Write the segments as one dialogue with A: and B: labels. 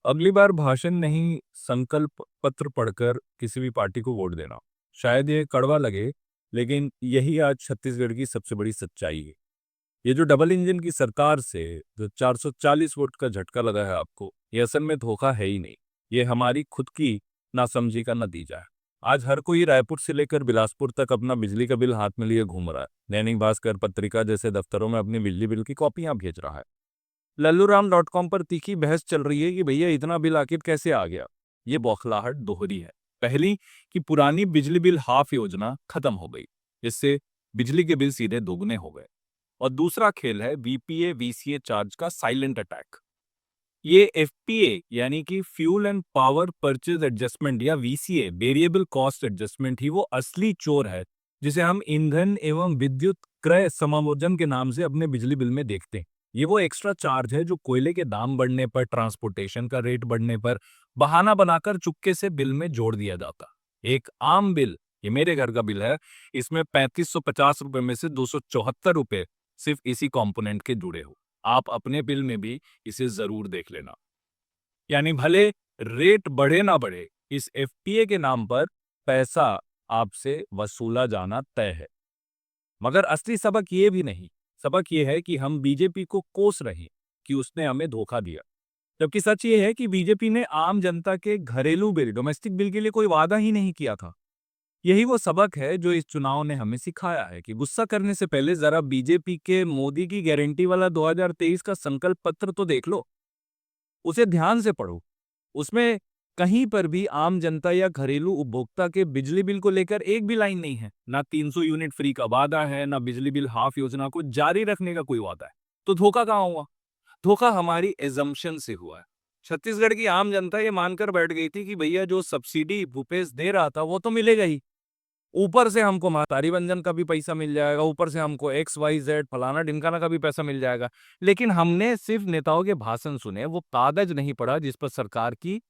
A: अगली बार भाषण नहीं, संकल्प पत्र पढ़कर किसी भी पार्टी को वोट देना। शायद ये कड़वा लगे, लेकिन यही आज छत्तीसगढ़ की सबसे बड़ी सच्चाई है। ये जो डबल इंजन की सरकार से जो 440 वोट का झटका लगा है आपको, ये असल में धोखा है ही नहीं। ये हमारी खुद की नासमझी का नतीजा है। आज हर कोई रायपुर से लेकर बिलासपुर तक अपना बिजली का बिल हाथ में लिए घूम रहा है। दैनिक भास्कर पत्रिका जैसे दफ्तरों में अपनी बिजली बिल की कॉपियां भेज रहा है। लल्लूराम.com पर तीखी बहस चल रही है कि भैया इतना बिल आखिर कैसे आ गया। ये बौखलाहट दोहरी है। पहली, कि पुरानी बिजली बिल हाफ योजना खत्म हो गई, इससे बिजली के बिल सीधे दोगुने हो गए। और दूसरा खेल है वीपीए वीसीए चार्ज का साइलेंट अटैक। ये एफपीए यानी कि fuel and power purchase adjustment या वीसीए वेरिएबल कॉस्ट एडजस्टमेंट ही वो असली चोर है, जिसे हम ईंधन एवं विद्युत क्रय समायोजन के नाम से अपने बिजली बिल में देखते हैं। ये वो एक्स्ट्रा चार्ज है जो कोयले के दाम बढ़ने पर, ट्रांसपोर्टेशन का रेट बढ़ने पर बहाना बनाकर चुपके से बिल में जोड़ दिया जाता। एक आम बिल, ये मेरे घर का बिल है, इसमें 3550 रुपए में से 274 रुपए सिर्फ इसी कंपोनेंट के जुड़े हो। आप अपने बिल में भी इसे जरूर देख लेना। यानी भले रेट बढ़े ना बढ़े, इस एफपीए के नाम पर पैसा आपसे वसूला जाना तय है। मगर असली सबक ये भी नहीं। सबक ये है कि हम बीजेपी को कोस रहे हैं कि उसने हमें धोखा दिया, जबकि सच ये है कि बीजेपी ने आम जनता के घरेलू बिल, डोमेस्टिक बिल के लिए कोई वादा ही नहीं किया था। यही वो सबक है जो इस चुनाव ने हमें सिखाया है कि गुस्सा करने से पहले जरा बीजेपी के मोदी की गारंटी वाला 2023 का संकल्प पत्र तो देख लो। उसे ध्यान से पढ़ो। उसमें कहीं पर भी आम जनता या घरेलू उपभोक्ता के बिजली बिल को लेकर एक भी लाइन नहीं है। ना 300 यूनिट फ्री का वादा है, ना बिजली बिल हाफ योजना को जारी रखने का कोई वादा है। तो धोखा कहाँ हुआ? धोखा हमारी एजम्पशन से हुआ है। छत्तीसगढ़ की आम जनता ये मानकर बैठ गई थी कि भैया जो सब्सिडी भूपेश दे रहा था वो तो मिलेगा ही, ऊपर से हमको महतारी वंदन का भी पैसा मिल जाएगा, ऊपर से हमको एक्स वाई जेड फलाना ढिमकाना का भी पैसा मिल जाएगा। लेकिन हमने सिर्फ नेताओं के भाषण सुने, वो कागज नहीं पढ़ा जिस पर सरकार की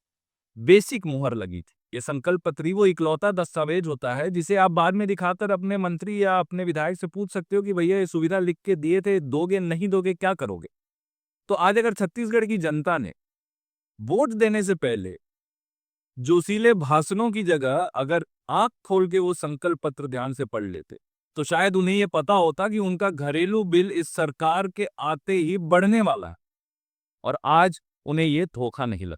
A: बेसिक मुहर लगी थी। ये संकल्प पत्र ही वो इकलौता दस्तावेज होता है जिसे आप बाद में दिखाकर अपने मंत्री या अपने विधायक से पूछ सकते हो कि भैया ये सुविधा लिख के दिए थे, दोगे नहीं दोगे, क्या करोगे? तो आज अगर छत्तीसगढ़ की जनता ने वोट देने से पहले जोशीले भाषणों की जगह अगर आंख खोल के वो संकल्प पत्र ध्यान से पढ़ लेते, तो शायद उन्हें ये पता होता कि उनका घरेलू बिल इस सरकार के आते ही बढ़ने वाला है। और आज उन्हें ये धोखा नहीं लगता।